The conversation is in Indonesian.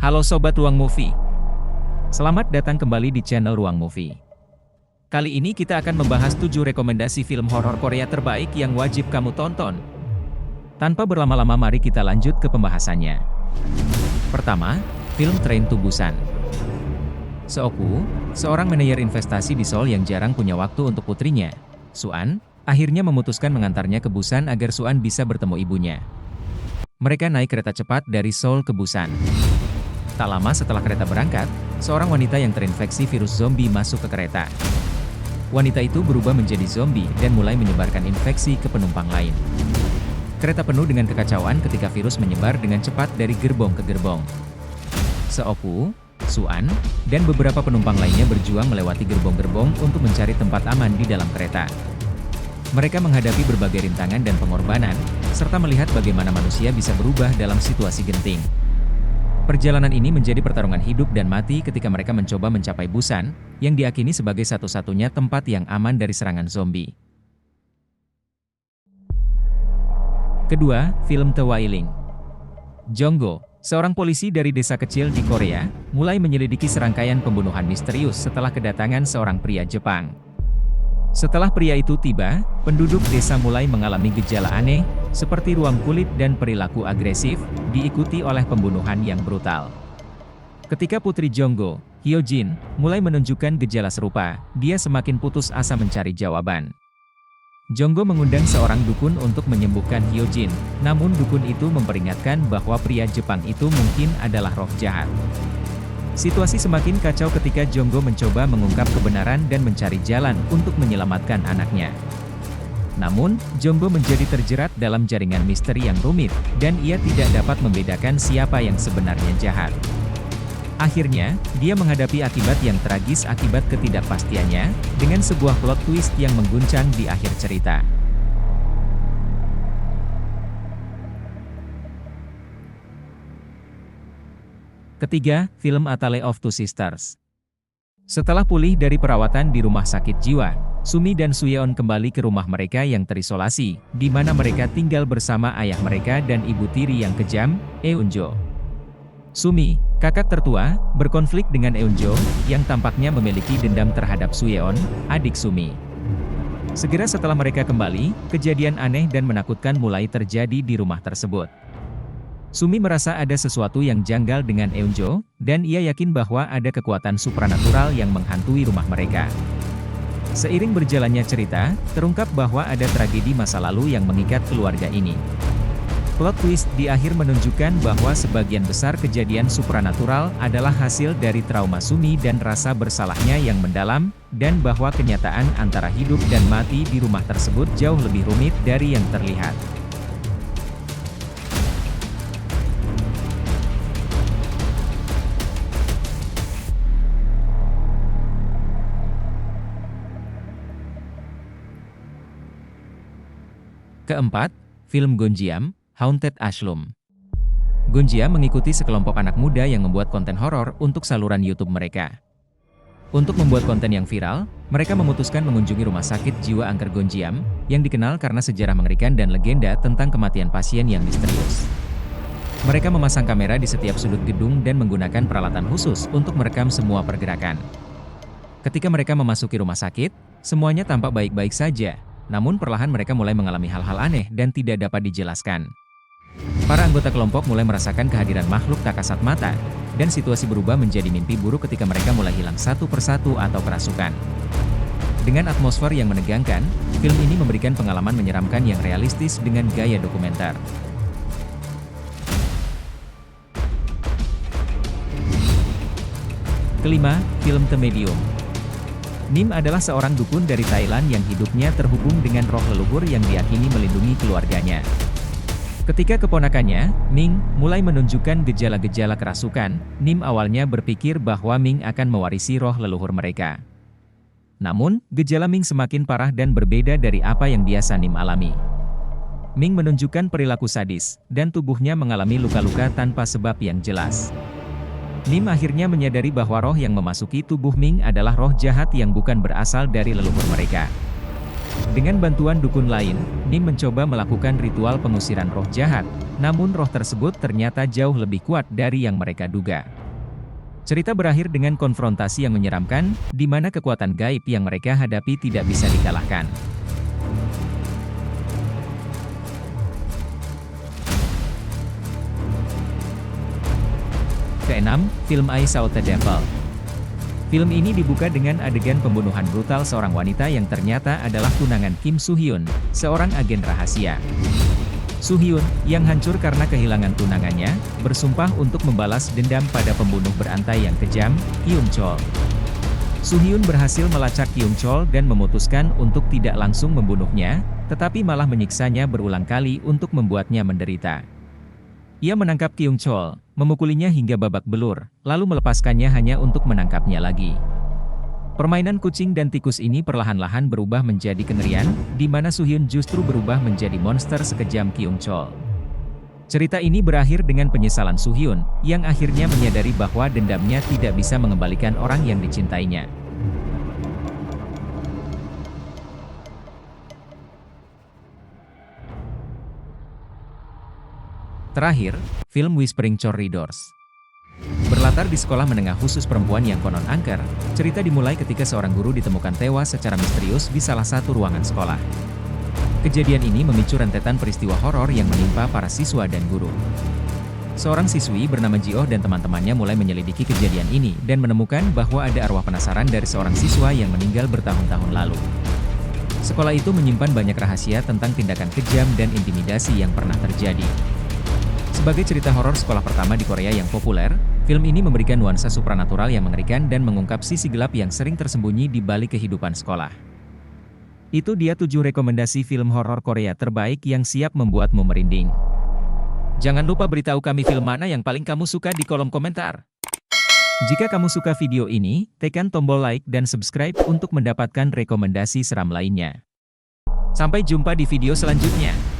Halo Sobat Ruang Movie. Selamat datang kembali di channel Ruang Movie. Kali ini kita akan membahas 7 rekomendasi film horor Korea terbaik yang wajib kamu tonton. Tanpa berlama-lama mari kita lanjut ke pembahasannya. Pertama, film Train to Busan. Seoku, seorang manajer investasi di Seoul yang jarang punya waktu untuk putrinya, Suan, akhirnya memutuskan mengantarnya ke Busan agar Suan bisa bertemu ibunya. Mereka naik kereta cepat dari Seoul ke Busan. Tak lama setelah kereta berangkat, seorang wanita yang terinfeksi virus zombie masuk ke kereta. Wanita itu berubah menjadi zombie dan mulai menyebarkan infeksi ke penumpang lain. Kereta penuh dengan kekacauan ketika virus menyebar dengan cepat dari gerbong ke gerbong. Seoku, Suan, dan beberapa penumpang lainnya berjuang melewati gerbong-gerbong untuk mencari tempat aman di dalam kereta. Mereka menghadapi berbagai rintangan dan pengorbanan, serta melihat bagaimana manusia bisa berubah dalam situasi genting. Perjalanan ini menjadi pertarungan hidup dan mati ketika mereka mencoba mencapai Busan, yang diyakini sebagai satu-satunya tempat yang aman dari serangan zombie. Kedua, film The Wailing. Jonggo, seorang polisi dari desa kecil di Korea, mulai menyelidiki serangkaian pembunuhan misterius setelah kedatangan seorang pria Jepang. Setelah pria itu tiba, penduduk desa mulai mengalami gejala aneh, seperti ruam kulit dan perilaku agresif, diikuti oleh pembunuhan yang brutal. Ketika putri Jonggo, Hyojin, mulai menunjukkan gejala serupa, dia semakin putus asa mencari jawaban. Jonggo mengundang seorang dukun untuk menyembuhkan Hyojin, namun dukun itu memperingatkan bahwa pria Jepang itu mungkin adalah roh jahat. Situasi semakin kacau ketika Jonggo mencoba mengungkap kebenaran dan mencari jalan untuk menyelamatkan anaknya. Namun, Jonggo menjadi terjerat dalam jaringan misteri yang rumit, dan ia tidak dapat membedakan siapa yang sebenarnya jahat. Akhirnya, dia menghadapi akibat yang tragis akibat ketidakpastiannya, dengan sebuah plot twist yang mengguncang di akhir cerita. Ketiga, film A Tale of Two Sisters. Setelah pulih dari perawatan di rumah sakit jiwa, Sumi dan Suyeon kembali ke rumah mereka yang terisolasi, di mana mereka tinggal bersama ayah mereka dan ibu tiri yang kejam, Eunjo. Sumi, kakak tertua, berkonflik dengan Eunjo, yang tampaknya memiliki dendam terhadap Suyeon, adik Sumi. Segera setelah mereka kembali, kejadian aneh dan menakutkan mulai terjadi di rumah tersebut. Sumi merasa ada sesuatu yang janggal dengan Eunjo, dan ia yakin bahwa ada kekuatan supranatural yang menghantui rumah mereka. Seiring berjalannya cerita, terungkap bahwa ada tragedi masa lalu yang mengikat keluarga ini. Plot twist di akhir menunjukkan bahwa sebagian besar kejadian supranatural adalah hasil dari trauma Sumi dan rasa bersalahnya yang mendalam, dan bahwa kenyataan antara hidup dan mati di rumah tersebut jauh lebih rumit dari yang terlihat. Keempat, film Gonjiam, Haunted Asylum. Gonjiam mengikuti sekelompok anak muda yang membuat konten horor untuk saluran YouTube mereka. Untuk membuat konten yang viral, mereka memutuskan mengunjungi rumah sakit jiwa angker Gonjiam, yang dikenal karena sejarah mengerikan dan legenda tentang kematian pasien yang misterius. Mereka memasang kamera di setiap sudut gedung dan menggunakan peralatan khusus untuk merekam semua pergerakan. Ketika mereka memasuki rumah sakit, semuanya tampak baik-baik saja. Namun perlahan mereka mulai mengalami hal-hal aneh dan tidak dapat dijelaskan. Para anggota kelompok mulai merasakan kehadiran makhluk tak kasat mata, dan situasi berubah menjadi mimpi buruk ketika mereka mulai hilang satu persatu atau kerasukan. Dengan atmosfer yang menegangkan, film ini memberikan pengalaman menyeramkan yang realistis dengan gaya dokumenter. Kelima, film The Medium. Nim adalah seorang dukun dari Thailand yang hidupnya terhubung dengan roh leluhur yang diyakini melindungi keluarganya. Ketika keponakannya, Ming, mulai menunjukkan gejala-gejala kerasukan, Nim awalnya berpikir bahwa Ming akan mewarisi roh leluhur mereka. Namun, gejala Ming semakin parah dan berbeda dari apa yang biasa Nim alami. Ming menunjukkan perilaku sadis, dan tubuhnya mengalami luka-luka tanpa sebab yang jelas. Nim akhirnya menyadari bahwa roh yang memasuki tubuh Ming adalah roh jahat yang bukan berasal dari leluhur mereka. Dengan bantuan dukun lain, Nim mencoba melakukan ritual pengusiran roh jahat, Namun roh tersebut ternyata jauh lebih kuat dari yang mereka duga. Cerita berakhir dengan konfrontasi yang menyeramkan, di mana kekuatan gaib yang mereka hadapi tidak bisa dikalahkan. Keenam, film I Saw the Devil. Film ini dibuka dengan adegan pembunuhan brutal seorang wanita yang ternyata adalah tunangan Kim Soo Hyun, seorang agen rahasia. Soo Hyun, yang hancur karena kehilangan tunangannya, bersumpah untuk membalas dendam pada pembunuh berantai yang kejam, Kyung Chol. Soo Hyun berhasil melacak Kyung Chol dan memutuskan untuk tidak langsung membunuhnya, tetapi malah menyiksanya berulang kali untuk membuatnya menderita. Ia menangkap Kyung Chol, memukulinya hingga babak belur, lalu melepaskannya hanya untuk menangkapnya lagi. Permainan kucing dan tikus ini perlahan-lahan berubah menjadi kengerian, di mana Soo Hyun justru berubah menjadi monster sekejam Kyung Chol. Cerita ini berakhir dengan penyesalan Soo Hyun, yang akhirnya menyadari bahwa dendamnya tidak bisa mengembalikan orang yang dicintainya. Terakhir, film Whispering Corridors. Berlatar di sekolah menengah khusus perempuan yang konon angker, cerita dimulai ketika seorang guru ditemukan tewas secara misterius di salah satu ruangan sekolah. Kejadian ini memicu rentetan peristiwa horor yang menimpa para siswa dan guru. Seorang siswi bernama Ji-oh dan teman-temannya mulai menyelidiki kejadian ini dan menemukan bahwa ada arwah penasaran dari seorang siswa yang meninggal bertahun-tahun lalu. Sekolah itu menyimpan banyak rahasia tentang tindakan kejam dan intimidasi yang pernah terjadi. Sebagai cerita horor sekolah pertama di Korea yang populer, film ini memberikan nuansa supranatural yang mengerikan dan mengungkap sisi gelap yang sering tersembunyi di balik kehidupan sekolah. Itu dia 7 rekomendasi film horor Korea terbaik yang siap membuatmu merinding. Jangan lupa beritahu kami film mana yang paling kamu suka di kolom komentar. Jika kamu suka video ini, tekan tombol like dan subscribe untuk mendapatkan rekomendasi seram lainnya. Sampai jumpa di video selanjutnya.